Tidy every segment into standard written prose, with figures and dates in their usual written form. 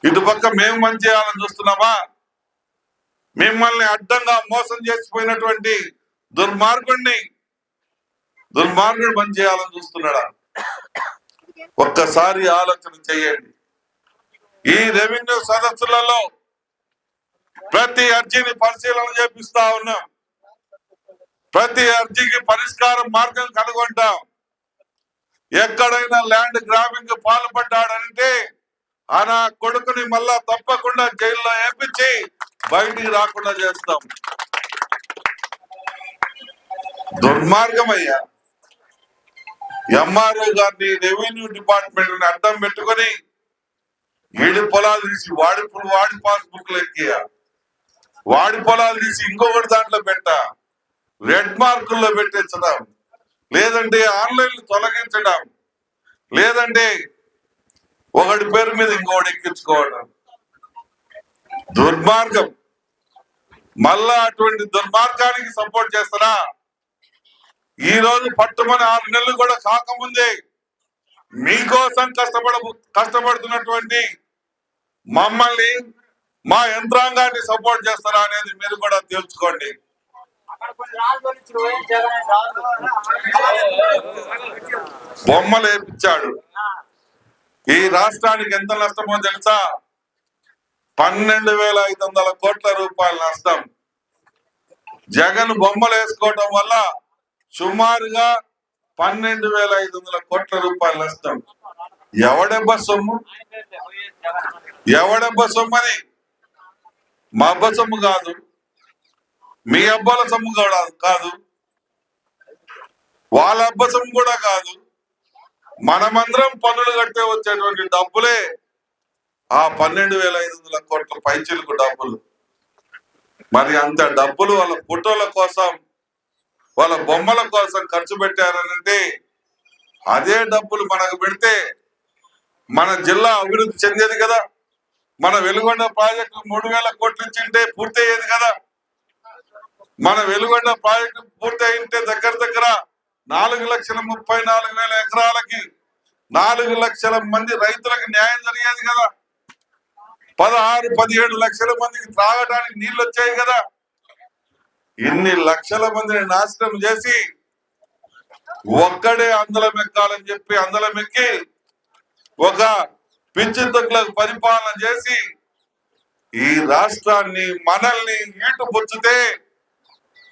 ఇటుపక్క మేము మంచి చేయాలని చూస్తున్నామా? మిమ్మల్ని అడ్డంగా మోసం చేసిపోయినటువంటి దుర్మార్గుడు మంచి చేయాలని చూస్తున్నాడా? ఒక్కసారి ఆలోచన చేయండి. ఈ రెవెన్యూ సదస్సులలో ప్రతి అర్జీని పరిశీలన చేపిస్తా ఉన్నాం. ప్రతి అర్జీకి పరిష్కార మార్గం కనుగొంటాం. ఎక్కడైనా ల్యాండ్ గ్రాబింగ్ పాల్పడ్డాడంటే నా కొడుకుని మళ్ళా తప్పకుండా జైల్లో వేపించి బయటికి రాకుండా చేస్తాం. దుర్మార్గమయ్యా. ఎంఆర్ఓ గారిని రెవెన్యూ డిపార్ట్మెంట్ అడ్డం పెట్టుకుని ఏడు పొలాలు తీసి వాడి పాస్బుక్ ఎక్కియా, వాడి పొలాలు తీసి ఇంకొకటి దాంట్లో పెట్టా, రెడ్ మార్కుల్లో పెట్టించడం, లేదంటే ఆన్లైన్ తొలగించడం, లేదంటే ఒకటి పేరు మీద ఇంకొకటి ఎక్కించుకోవడం. దుర్మార్గం. మళ్ళా అటువంటి దుర్మార్గానికి సపోర్ట్ చేస్తారా? ఈ రోజు పట్టుమని 6 నెలలు కూడా కాకముందే మీకోసం కష్టపడుతున్నటువంటి మమ్మల్ని, మా యంత్రాంగాన్ని సపోర్ట్ చేస్తారా అనేది మీరు కూడా తెలుసుకోండి. బొమ్మలు వేపించాడు. ఈ రాష్ట్రానికి ఎంత నష్టమో తెలుసా? 12,500 కోట్ల రూపాయల నష్టం. జగన్ బొమ్మలు వేసుకోవటం వల్ల సుమారుగా 12,500 కోట్ల రూపాయల నష్టం. ఎవడెబ్బ సొమ్ము? ఎవడెబ్బ సొమ్మని? మా అబ్బ సొమ్ము కాదు, మీ అబ్బాల సొమ్ము కూడా కాదు, వాళ్ళ అబ్బ సొమ్ము కూడా కాదు. మనమందరం పన్నులు కట్టే వచ్చేటువంటి డబ్బులే ఆ 12,500 కోట్ల పైచిలకు డబ్బులు. మరి అంత డబ్బులు వాళ్ళ ఫోటోల కోసం, వాళ్ళ బొమ్మల కోసం ఖర్చు పెట్టారనంటే, అదే డబ్బులు మనకు పెడితే మన జిల్లా అభివృద్ధి చెందేది కదా. మన వెలుగొండ ప్రాజెక్టు 3,000 కోట్లు ఇచ్చింటే పూర్తి అయ్యేది కదా. మన వెలుగొండ ప్రాజెక్టు పూర్తి అయింటే దగ్గర 4,34,000 ఎకరాలకి 4 లక్షల మంది రైతులకు న్యాయం జరిగేది కదా. 16-17 లక్షల మందికి త్రాగడానికి నీళ్లు వచ్చాయి కదా. ఇన్ని లక్షల మందిని నాశనం చేసి ఒక్కడే అందలం ఎక్కాలని చెప్పి అందలం ఎక్కి ఒక పిచ్చి తొక్కులకు పరిపాలన చేసి ఈ రాష్ట్రాన్ని, మనల్ని ఈటు బొచ్చితే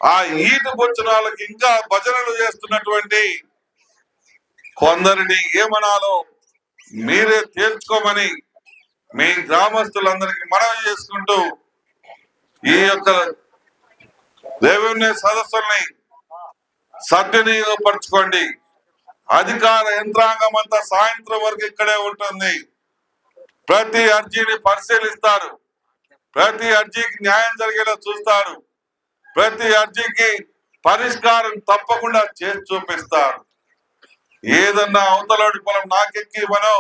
ఆ ఈటు బొచ్చిన వాళ్ళకి ఇంకా భజనలు చేస్తున్నటువంటి కొందరిని ఏమనాలో మీరే తేల్చుకోమని మీ గ్రామస్తులందరికీ మనవి చేసుకుంటూ ఈ యొక్క రెవెన్యూ సదస్సుల్ని సద్వినియోగపరచుకోండి. అధికార యంత్రాంగం అంతా సాయంత్రం వరకు ఇక్కడే ఉంటుంది. ప్రతి అర్జీని పరిశీలిస్తారు, ప్రతి అర్జీకి న్యాయం జరిగేలా చూస్తారు, ప్రతి అర్జీకి పరిష్కారం తప్పకుండా చేసి చూపిస్తారు. ఏదన్నా అవతలోడి పొలం నాకెక్కి మనం,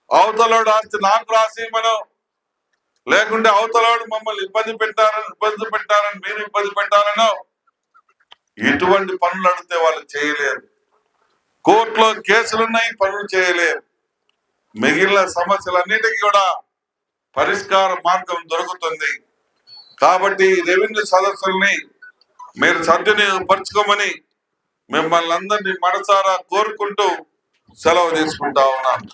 అవతలోడు ఆస్తి నాకు రాసి మనం, లేకుంటే అవతలోడు మమ్మల్ని ఇబ్బంది పెట్టారని మీరు ఇబ్బంది పెట్టాలనో ఎటువంటి పనులు అడిగితే వాళ్ళు చేయలేరు. కోర్టులో కేసులున్నాయి, పనులు చేయలేరు. మిగిలిన సమస్యలన్నిటికీ కూడా పరిష్కార మార్గం దొరుకుతుంది. కాబట్టి రెవెన్యూ సదస్సుల్ని మీరు సద్వినియోగపరచుకోమని మిమ్మల్ని అందరినీ మనసారా కోరుకుంటూ సెలవు తీసుకుంటా ఉన్నాను.